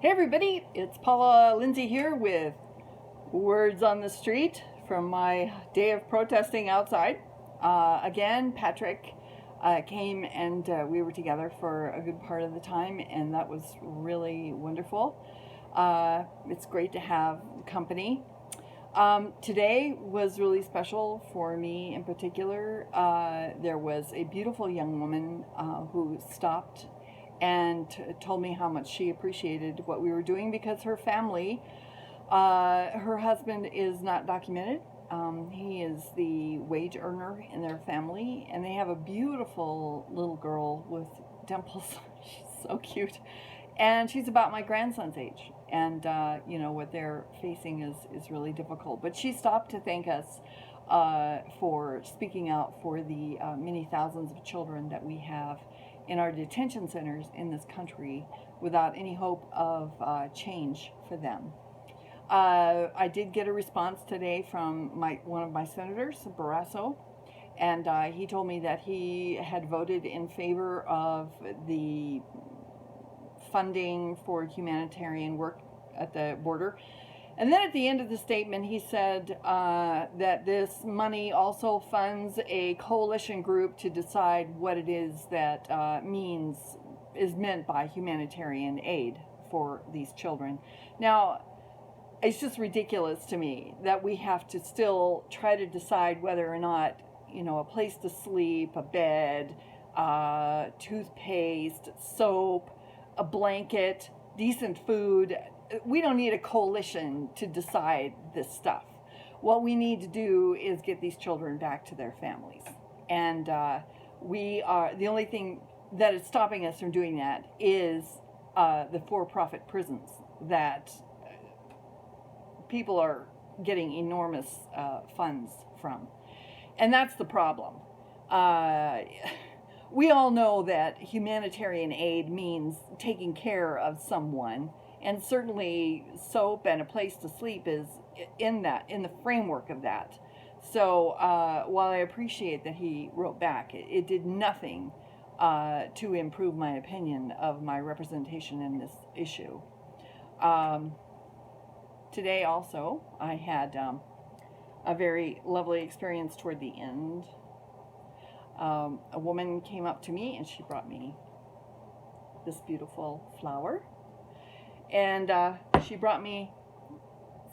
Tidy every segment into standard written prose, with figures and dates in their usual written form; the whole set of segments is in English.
Hey everybody, it's Paula Lindsay here with Words on the Street from my day of protesting outside. Again, Patrick came and we were together for a good part of the time, and that was really wonderful. It's great to have company. Today was really special for me in particular. There was a beautiful young woman who stopped and told me how much she appreciated what we were doing because her family, her husband is not documented. He is the wage earner in their family, and they have a beautiful little girl with dimples. She's so cute. And she's about my grandson's age. And, what they're facing is really difficult. But she stopped to thank us for speaking out for the many thousands of children that we have in our detention centers in this country without any hope of change for them. I did get a response today from one of my senators, Barrasso, and he told me that he had voted in favor of the funding for humanitarian work at the border. And then at the end of the statement, he said that this money also funds a coalition group to decide what it is that is meant by humanitarian aid for these children. Now, it's just ridiculous to me that we have to still try to decide whether or not, a place to sleep, a bed, toothpaste, soap, a blanket, decent food. We don't need a coalition to decide this stuff. What we need to do is get these children back to their families. And the only thing that is stopping us from doing that is the for-profit prisons that people are getting enormous funds from. And that's the problem. We all know that humanitarian aid means taking care of someone, and certainly soap and a place to sleep is in the framework of that. So while I appreciate that he wrote back, it did nothing to improve my opinion of my representation in this issue. Today also, I had a very lovely experience toward the end. A woman came up to me and she brought me this beautiful flower. And she brought me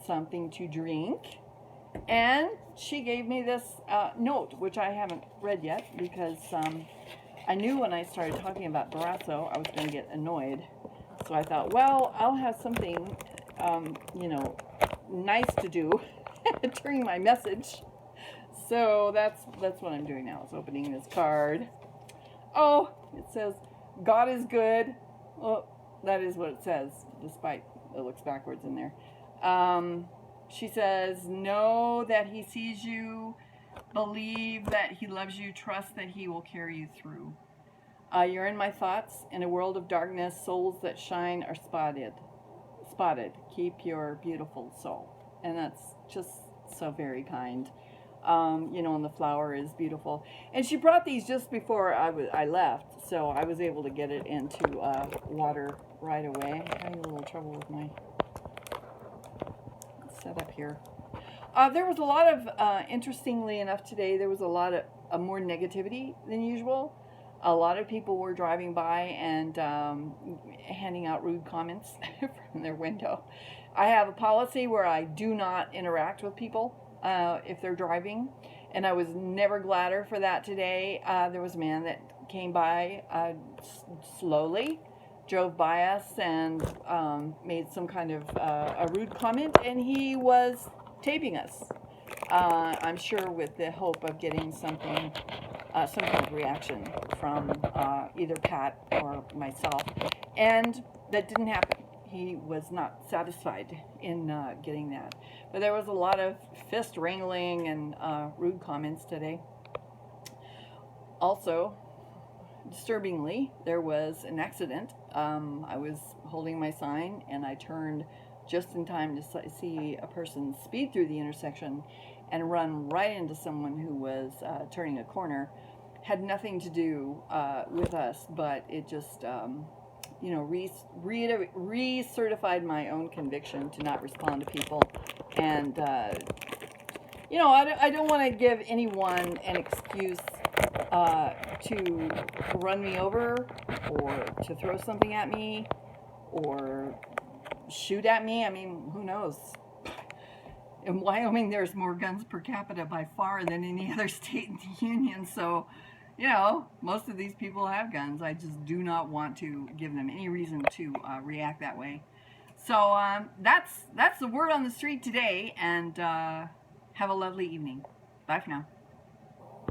something to drink. And she gave me this note, which I haven't read yet because I knew when I started talking about Barrasso, I was going to get annoyed. So I thought, well, I'll have something, nice to do during my message. So that's what I'm doing now, is opening this card. Oh, it says, God is good. Well, that is what it says, despite it looks backwards in there. She says, know that he sees you, believe that he loves you, trust that he will carry you through. You're in my thoughts. In a world of darkness, souls that shine are spotted. Keep your beautiful soul. And that's just so very kind. And the flower is beautiful. And she brought these just before I left, so I was able to get it into water right away. I'm having a little trouble with my setup here. There was a lot of, interestingly enough today, there was a lot of more negativity than usual. A lot of people were driving by and handing out rude comments from their window. I have a policy where I do not interact with people if they're driving, and I was never gladder for that today. There was a man that came by slowly, drove by us, and made some kind of a rude comment, and he was taping us. I'm sure with the hope of getting some kind of reaction from either Pat or myself, and that didn't happen. He was not satisfied in getting that. But there was a lot of fist wrangling and rude comments today. Also, disturbingly, there was an accident. I was holding my sign and I turned just in time to see a person speed through the intersection and run right into someone who was turning a corner. Had nothing to do with us, but it just recertified my own conviction to not respond to people. And, I don't want to give anyone an excuse to run me over or to throw something at me or shoot at me. I mean, who knows? In Wyoming, there's more guns per capita by far than any other state in the union. So, most of these people have guns. I just do not want to give them any reason to react that way. So that's the word on the street today, and have a lovely evening. Bye for now.